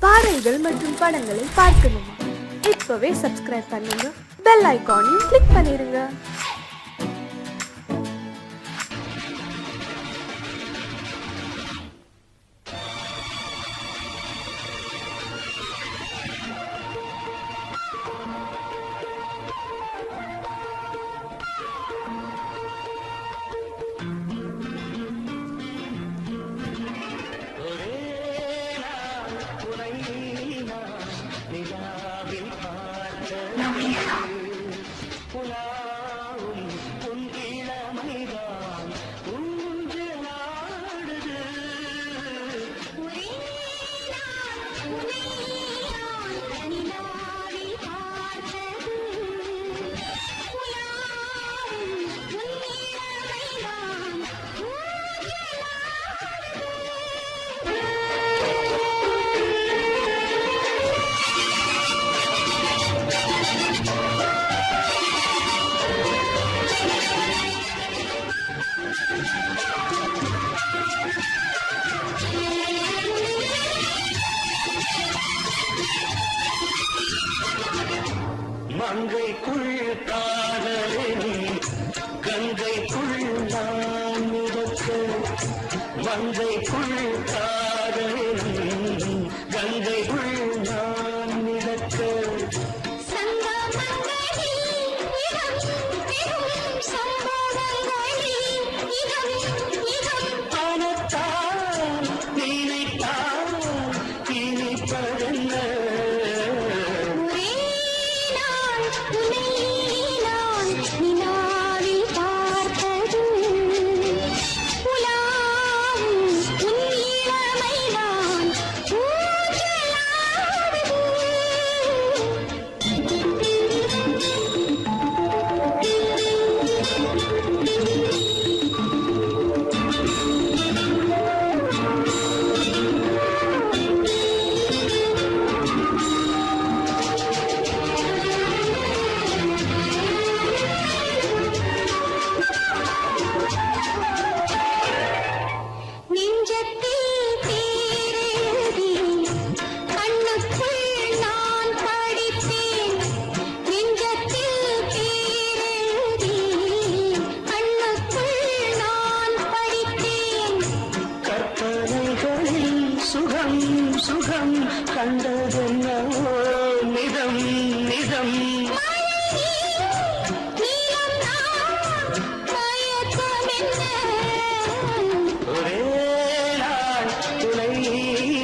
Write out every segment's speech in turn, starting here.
பாடல்கள் மற்றும் படங்களை பார்க்கணுமா? இப்பவே சப்ஸ்கிரைப் பண்ணுங்க, பெல் ஐகானையும் கிளிக் பண்ணிருங்க. மங்கைக்குள் காதலின் கங்கைக்குள் நான் மிதக்க, மங்கைக்குள் காதலின் கங்கைக்குள் நான் மிதக்க, பணத்தால் நினைத்தால் இனிப்பதென்ன, சுகம் சுகம் கண்டதென்னவோ நிதம் நிதம், ஒரே நாள் துணை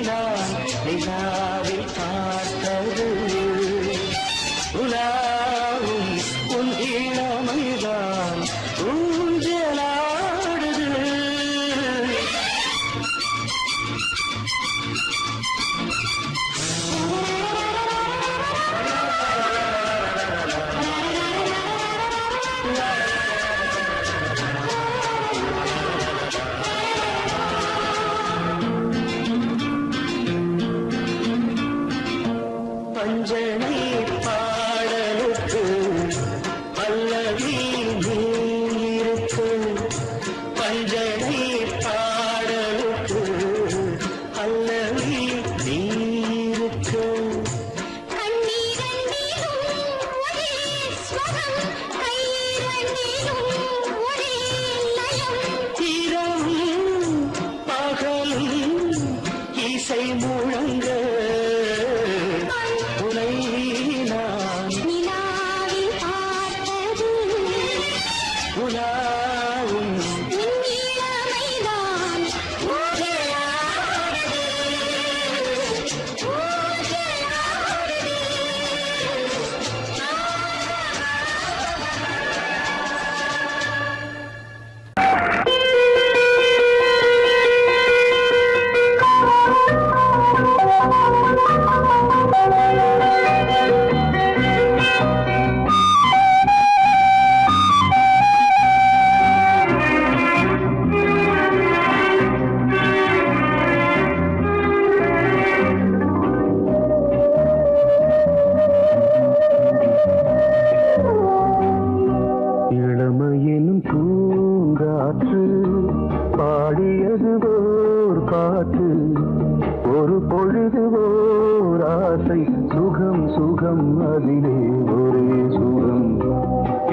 நான் நிலாவில் பார்த்தது, உலாவும் உன் இளமைதான் ஊஞ்சலாடுது. சுகம் அதிலே ஒரே சுகம்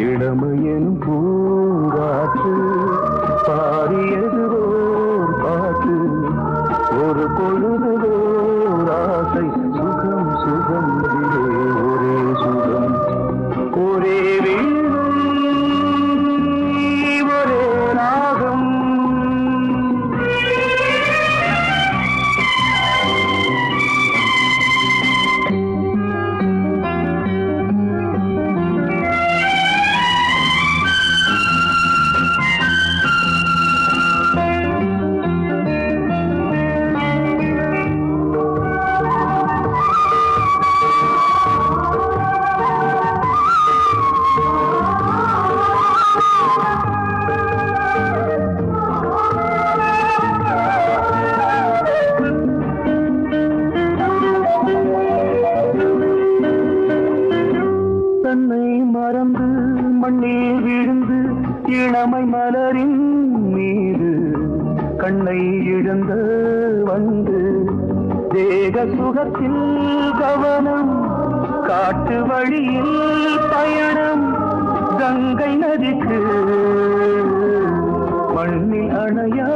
இளமையெனும் பூங்காற்று பாடியது ஓர் பாட்டு ஒரு பொழுதுவோர் ஆசை சுகம் சுகம் அதிலே ஒரே சுகம் ஒரே வீணை ஒரே ராகம் மறந்து மண்ணில் விழுந்து இளமை மலரின் மீது கண்ணை இழந்த வந்து தேக சுகத்தில் கவனம் காட்டு வழியில் பயணம் கங்கை நதிக்கு மண்ணில் அணையா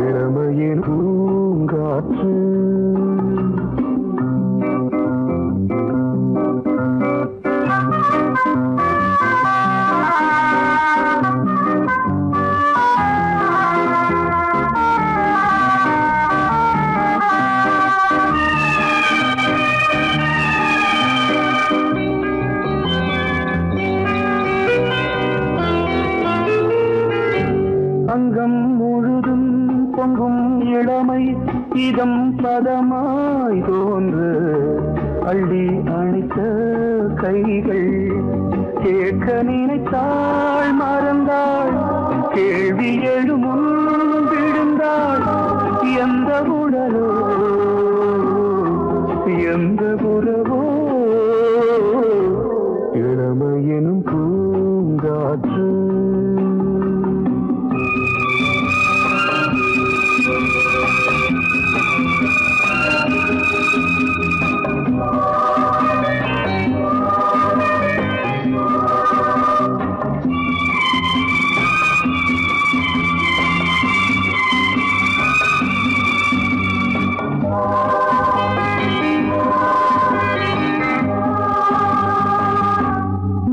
இளமையின் பூங்காற்று அங்கம் முழுதும் பொங்கும் இளமை இதம் பதமாய் தோன்று அள்ளி அணைத்த கைகள் கேட்க நினைத்தாள் மறந்தாள் கேள்வி எழுமுன் விழுந்தாள் எந்த உடலோ எந்த புறவோ இளமையெனும் பூங்காற்று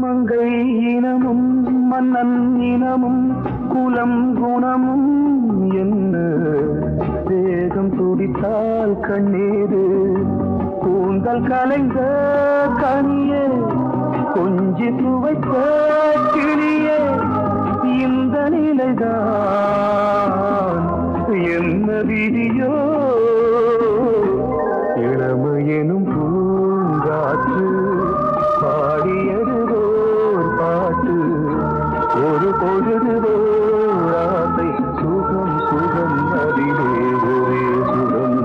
மங்கை இனமும் மன்னன் இனமும் குலம் குணமும் என்ன வேகம் துடித்தால் கண்ணீரு கூந்தல் கலைந்த கனியே கொஞ்சி துவைத்த கிளியே இந்த நிலைதான் என்ன விதியோ இளமையெனும் பூங்காற்று பாடியது ஓர் பாட்டு ஒரு பொழுதுவோர் ஆசை சுகம் சுகம் அதிலே ஒரே சுகம்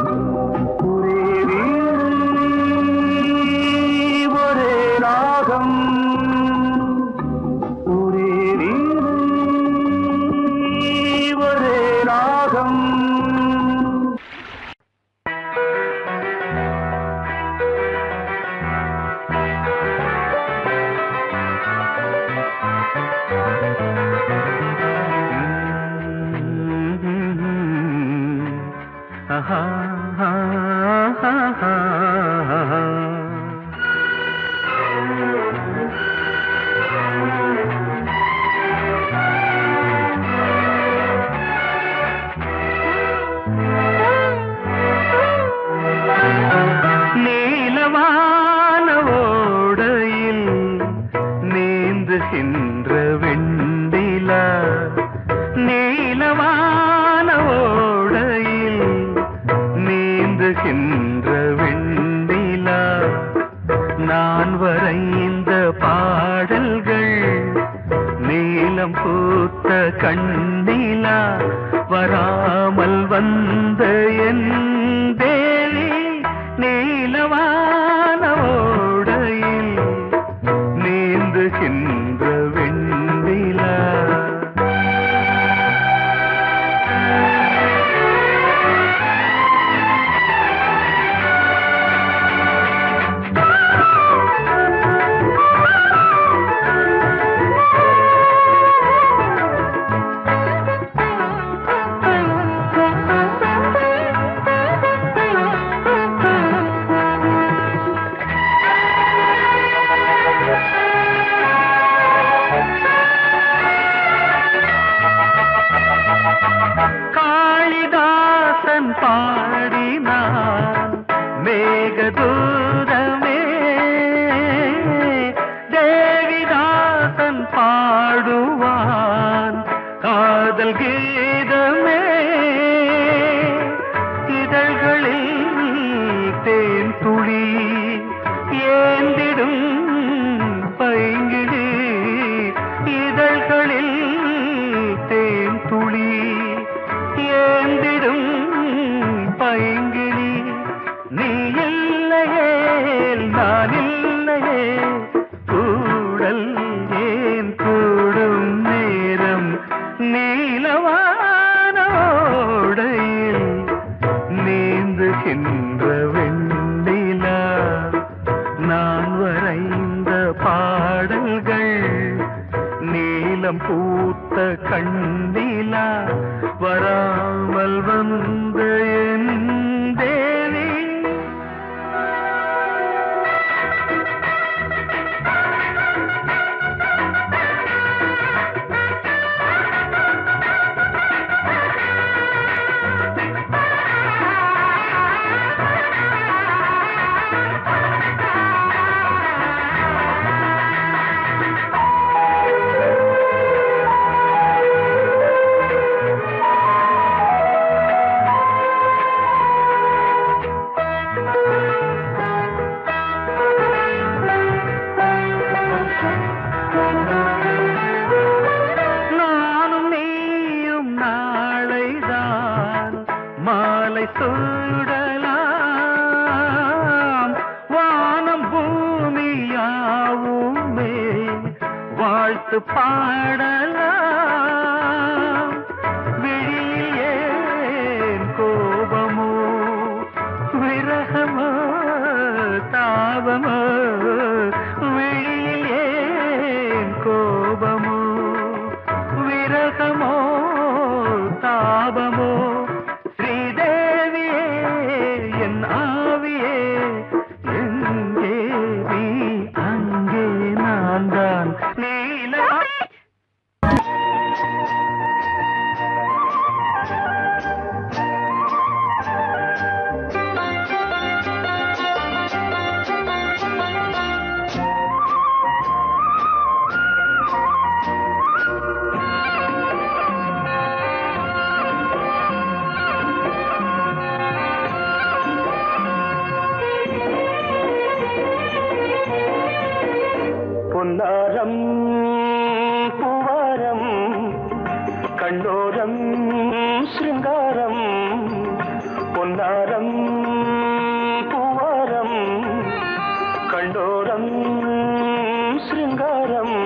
ஒரே வீணை ஒரே ராகம் ஒரே வீணை ஒரே ராகம் நீலவான ஓடையில் நீந்துகின்ற வெண்ணிலா நீலவான ஓடையில் நீந்துகின்ற வெண்ணிலா நான் வரைந்த பாடல்கள் நீலம் பூத்த கண்ணிலா வராமல் வந்த என் தேவி நீலவான ஓடையில் நீந்துகின்ற வெண்ணிலா இல்லையே நான் இல்லையே கூடல் ஏன் கூடும் நேரம் நீலவானோடையில் நீந்துகின்ற வெண்ணிலா நான் வரைந்த பாடல்கள் நீலம் பூத்த கண்ணிலா வராமல் வந்த என் தேவி மாலை சூடலாம் வானம் பூமியாவுமே வாழ்த்து பாடலாம் விழியில் ஏன் கோபமோ விரகமோ தாபமோ விழியில் ஏன் கோபமோ விரகமோ தாபமோ பொன்னாரம் பூவாரம் கண்டோரம் சிருங்காரம் பொன்னாரம் பூவாரம் கண்டோரம் சிருங்காரம்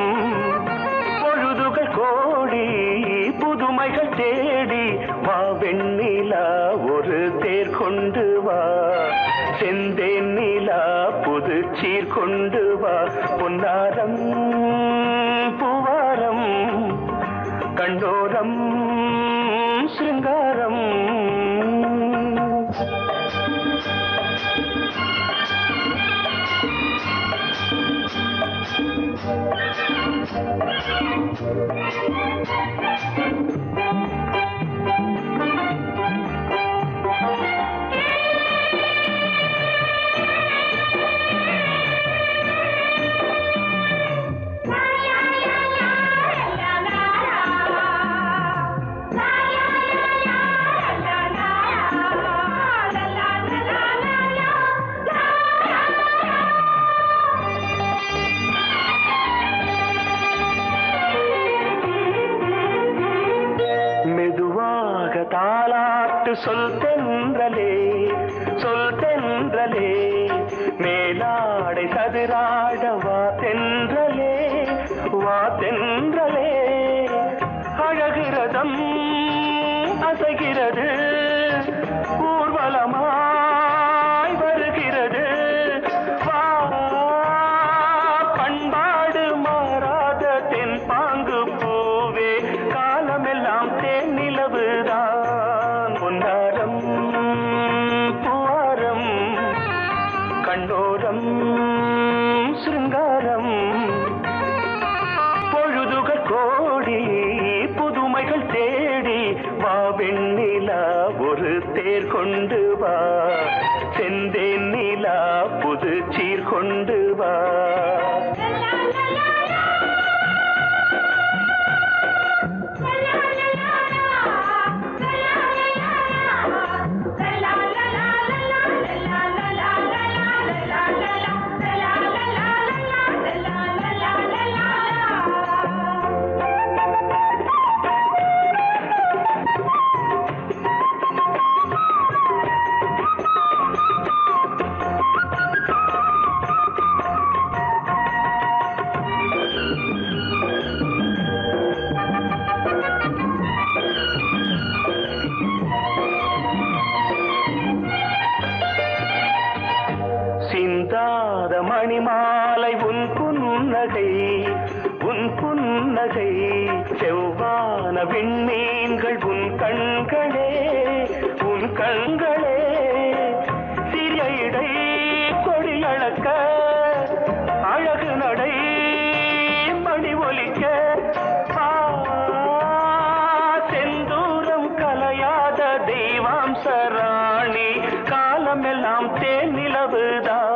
பொழுதுகள் கோடி புதுமைகள் தேடி வா வெண்ணிலா ஒரு தேர் கொண்டு வா செந்தேன் நிலா புது சீர் கொண்டு வா பொன்னாரம் பூவாரம் கண்டோரம் சிருங்காரம் தாலாட்டு சொல் தென்றலே மேலாடை சதுராட வா தென்றலே அழகிறதம் அசைகிறது ஊர்வலமாய் வருகிறது வா பண்பாடு மாறாத தென் பாங்கு பூவே காலமெல்லாம் தேன் நிலவுதான் பொன்னாரம் பூவாரம் கண்டோரம் சிருங்காரம் பொழுதுகள் கோடி புதுமைகள் தேடி வா வெண்ணிலா ஒரு தேர் கொண்டு வா செந்தேன் நிலா புது சீர் கொண்டு வா மாத மணிமாலை உன் புன்னகை உன் புன்னகை செவ்வான விண்மீன்கள் உன் கண்களே உன் கண்களே சிறிய இடை கொடியளக்க அழகு நடை மணி ஒலிக்க செந்தூரம் கலையாத தெய்வாம்சராணி காலமெல்லாம் தேன் நிலவுதான்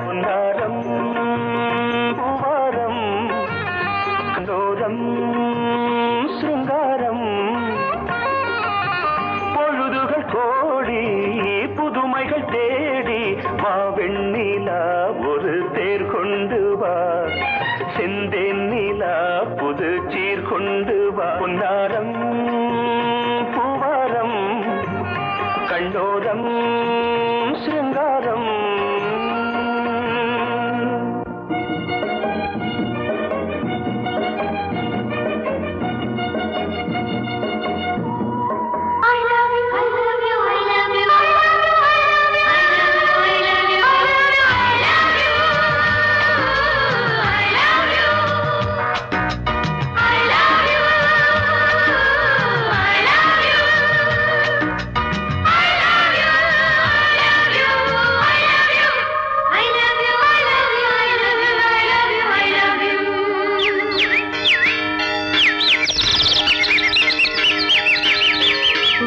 உன்னாரம் பூவாரம் கண்டோரம் சிருங்காரம் பொழுதுகள் கோடி புதுமைகள் தேடி வா வெண்ணிலா ஒரு தேர் கொண்டு வா செந்தேன் நிலா புது சீர் கொண்டு வா பொன்னாரம் பூவாரம் கண்டோரம் சிருங்காரம்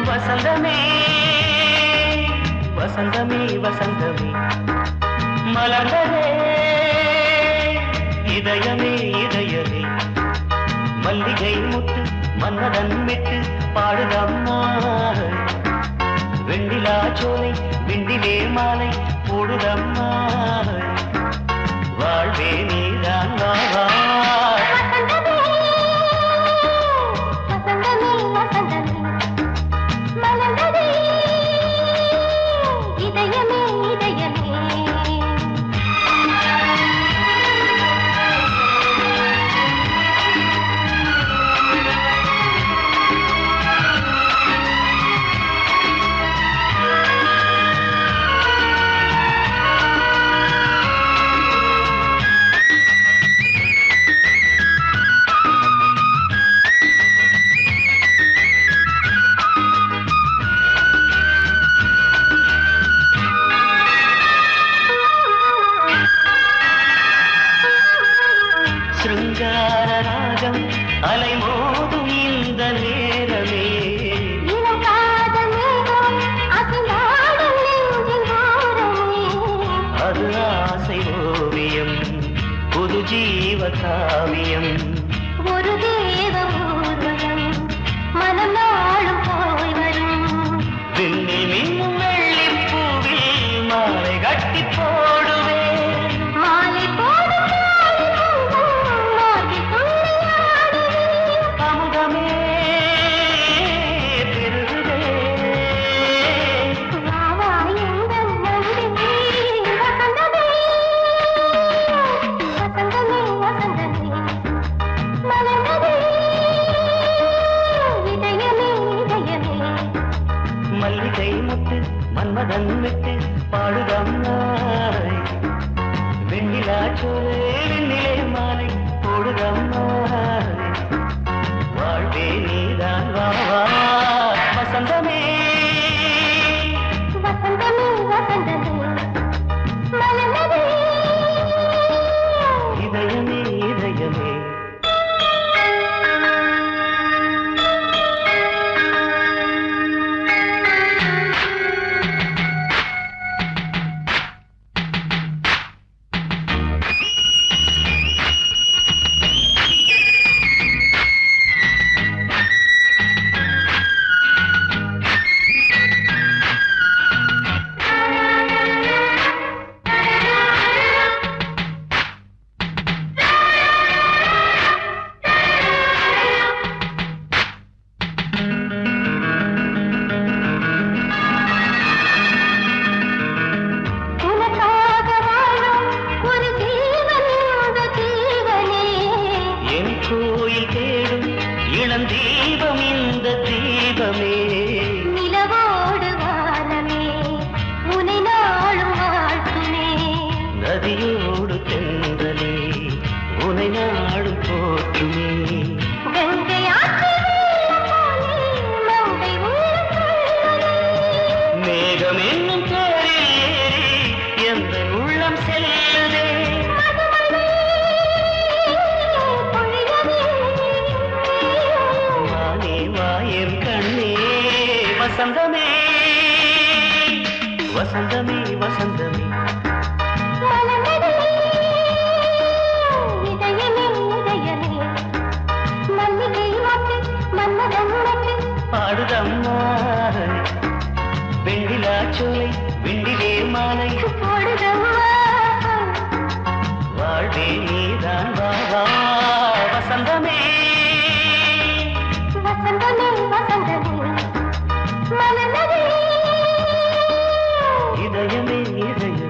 வசந்தமே வசந்தமே வசந்தமே மலர்ந்ததே இதயமே இதயமே மல்லிகை முட்டு மன்னதன் விட்டு பாடுதம்மா வெண்ணிலா சோலை விண்டிலே மாலை போடுதம்மா வாழ்வே நீதான் வா சிருங்கார ராகம் அலைமோதும் இந்த நேரமே அது ஆசை ஓவியம் புது ஜீவ காவியம் ஒரு தேவ ஊர்வலம் மனம் நாளும் போய் வரும் விண்ணில் மின்னும் வெள்ளி பூவில் மாலை கட்டி போடுவேன் மாலை போடும் அமுதமே பெருதே மல்லிகை முத்து மன்மதன் விட்டு பாடுதம்மா வசந்தமே மலர்ந்ததே இதயமே இதயமே மல்லிகை மொட்டு மன்மதன் மொட்டு பாடுதம்மா வெண்ணிலா சோலை வெண்ணிலே மாலை போடுதம்மா வாழ்வே நீதான் வா வா வசந்தமே வசந்தமே வசந்தமே மலர்ந்ததே இதயமே இதயமே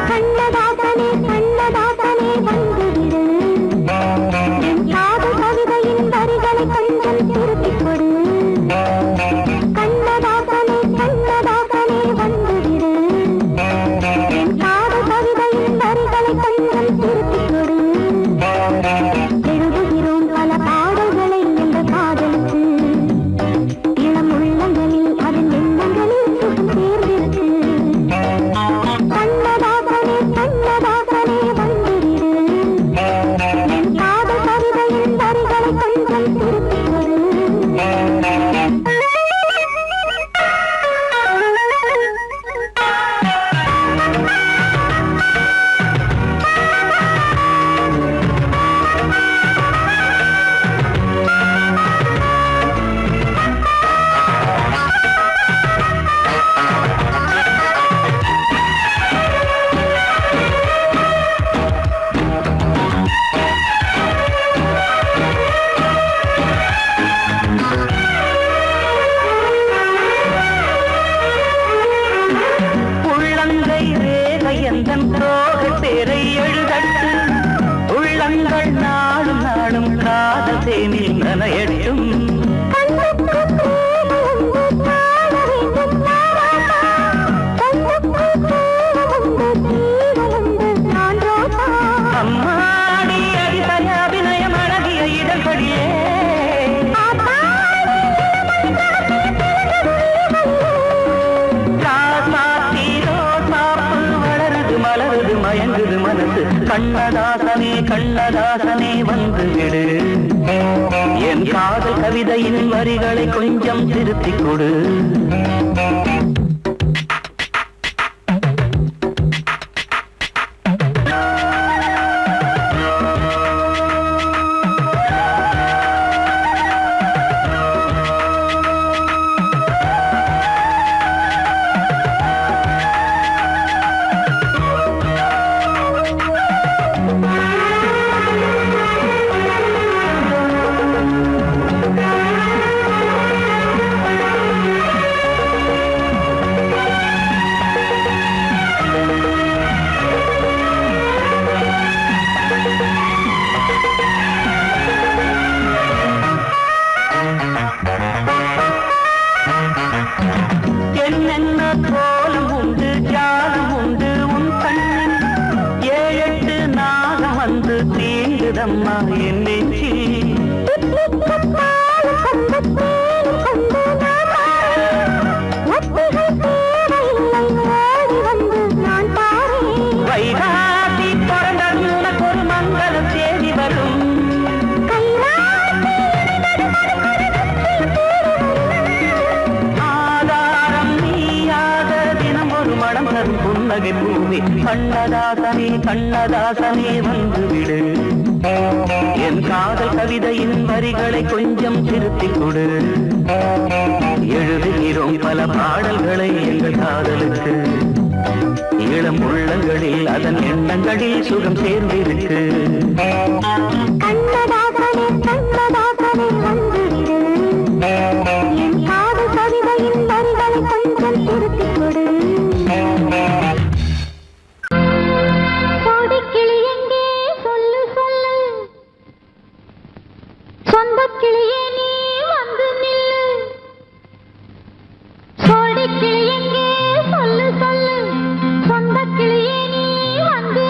கண்ணதாசனே கண்ணதாசனே வந்துவிடு என் காது கவிதையின் வரிகளை கொஞ்சம் திருப்பிக் கொடு கண்ணதாசனே கண்ணதாசனே வந்துவிடு என் காது கவிதையின் வரிகளை கொஞ்சம் திருப்பிக் கொடு எழுதுகிறோம் பல பாடல்களை என்ற காதலுக்கு இளம் உள்ளங்களில் அதன் எண்ணங்களில் சுகம் சேர்ந்திருக்கு கண்ணதாசனே கண்ணதாசனே வந்துவிடு என் காதல் கவிதையின் வரிகளை கொஞ்சம் திருப்பிக் கொடு உள்ளங்கை ரேகை எந்தன் தோகை பேரை எழுதட்டு உள்ளங்கள் நாடும் நாடும் காதல் தேனில் நனையட்டும் அம்மாடி அடித்தய அபிநயம் அழகிய இடர்படியே வளருது மலருது மயங்குது மனசு கண்ணதாசனே கண்ணதாசனே வந்துவிடு என் காதல் கவிதையின் வரிகளை கொஞ்சம் திருத்திக் கொடு என்னென்ன கோலம் உண்டு ஜாலம் உண்டு உன் கண்ணில் ஏழெட்டு நாகம் வந்து தீண்டுதம்மா என் நெஞ்சில் வைகாசி பிறந்தது உனக்கு ஒரு மங்கள தேதி வரும் ஆதாரம் நீயாக தினம் ஒரு மனம் தரும் புன்னகை பூமி கண்ணதாசனே கண்ணதாசனே வந்துவிடு என் காதல் கவிதையின் வரிகளை கொஞ்சம் திருத்திக் கொடு எழுதுகிறோம் பல பாடல்களை எங்கள் காதலுக்கு இளம் உள்ளங்களில் அதன் எண்ணங்களில் சுகம் சேர்ந்திருக்கு கண்ணதாசனே கண்ணதாசனே வந்துவிடு என் காதல் கவிதையின் வரிகளை கொஞ்சம் திருத்திக் கொடு கோடிக்கிளி எங்கே சொல்லு சொல்லு சொந்தக் கிளியே நீ வந்து நில்லு கோடிக்கிளி எங்கே சொல்லு சொல்லு சொந்தக் கிளியே நீ வந்து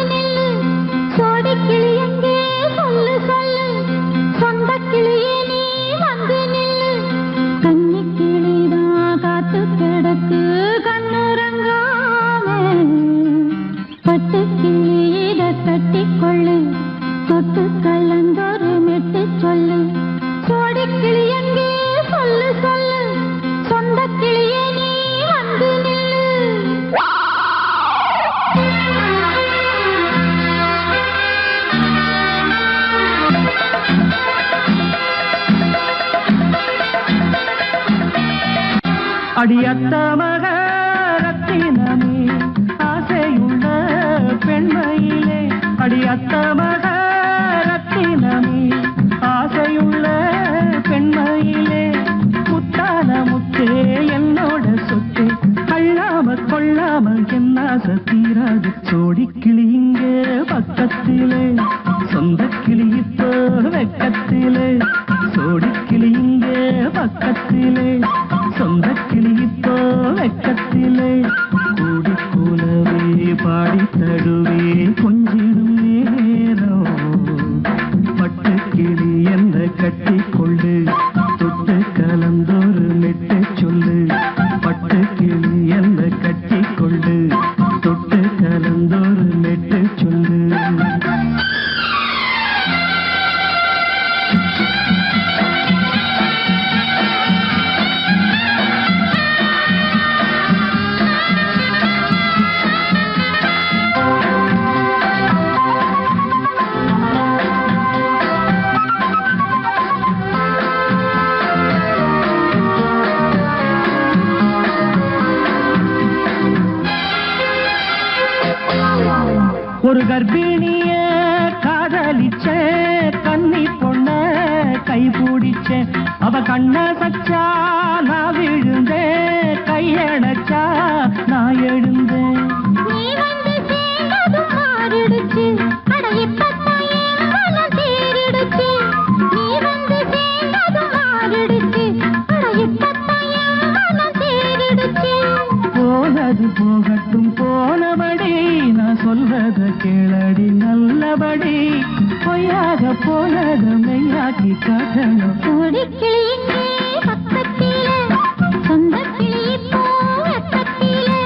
அடியத்த மக ரத்தினமே ஆசையுள்ள பெண்மையிலே அடியத்த மக ரத்தினமே ஆசையுள்ள பெண்மையிலே முத்தான முத்தே என்னோட சொத்து அள்ளாம கொள்ளாம என்ன தீராது சோடிக்கிளி இங்கே பக்கத்திலே சொந்த கிளி இப்போ வெக்கத்திலே சோடிக்கிளி இங்கே பக்கத்திலே சொந்த கிளி இப்போ வெக்கத்திலே கூடி கூலவே பாடி தடுவே கொஞ்சிடும் நேரம் பட்டு கிளி என்ற கட்டி கொண்டு தொட்டு கலந்தோறு மெட்டு சொல்லு பட்டு கிளி என்ற கட்டி கொண்டு தொட்டு கலந்தோறு மெட்டு சொல்லு ஒரு கர்ப்பிணிய காதலிச்ச கன்னி பொண்ண கை பிடிச்ச அவ கண்ண சச்சா நான் விழுந்தேன் கையடைச்சா நான் எழுந்தேன் நீ வந்து சேர்ந்ததும் மாறிடுச்சு அட இப்பத்தான் என் மனம் தேறிடுச்சு நீ வந்து சேர்ந்ததும் மாறிடுச்சு அட இப்பத்தான் என் மனம் தேறிடுச்சு போனது போகட்டும் போனபடி நான் சொல்றத கேளடி நல்லபடி பொய்யாக போனத மெய்யாக்கி காட்டணும் சோடிக்கிளி இங்கே பக்கத்திலே சொந்த கிளி இப்போ வெக்கத்திலே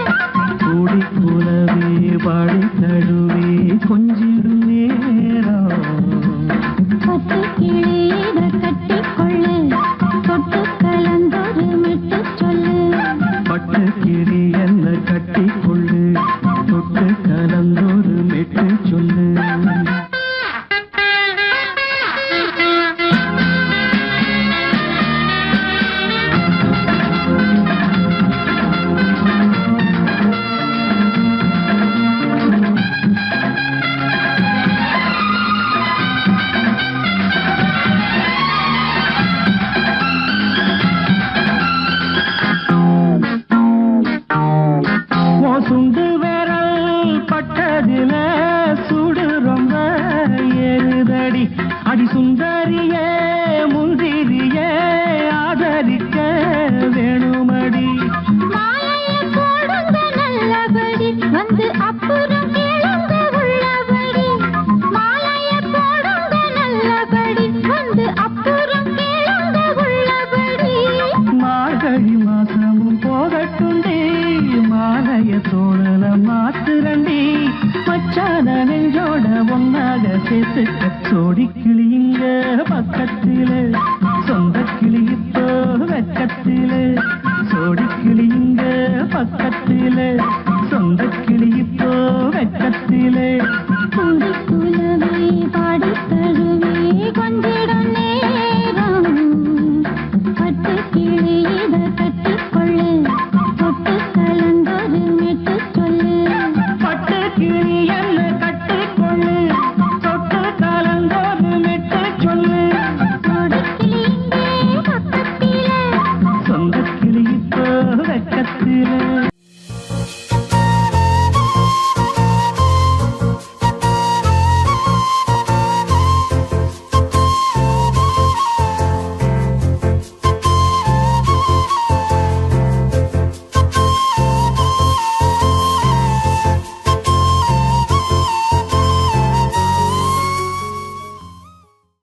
கூடி கூலவே பாடி தடுவே கொஞ்சிடும் நேரம் பட்டு கிளி இதை கட்டிக்கொள்ளு தொட்டு கலந்தொரு மெட்டு சொல்லு பட்டு கிளி என்ன கட்டி கொள்ளு தொட்டு கலந்தொரு மெட்டு சொல்லு சுண்டு விரல் பட்டதில சுடு ரொம்ப ஏறுதடி அடி சுந்தரியே முந்திரியே ஆதரிக்க வேணுமடி மாலைய போடுங்க நல்லபடி வந்து அப்புறம் கேளுங்க உள்ளபடி மாலைய போடுங்க நல்லபடி வந்து அப்புறம் கேளுங்க உள்ளபடி மார்கழி மாசமும் போகட்டுண்டி மாலைய தோழல மாத்துரண்டி மச்சான நெஞ்சோட ஒன்னாக சேர்த்துக்க சோடி கிளி இங்க பக்கத்திலே சொந்த கிளி இப்போ வெக்கத்திலே சோடி கிளி இங்க பக்கத்திலே சொந்த கிளி இப்போ வெக்கத்திலே கூடி குலவே பாடி தழுவே கொஞ்சிடும் நேரம் பட்டு கிளி இதை கட்டிக்கொள்ளு தொட்டு கலந்தொரு மெட்டு சொல்லு பட்டு கிளி என்ன கட்டிக்கொள்ளு தொட்டு கலந்தோடு மெட்டு சொல்லு சோடிக்கிளி இங்கே பக்கத்திலே சொந்த கிளி இப்போ வெக்கத்திலே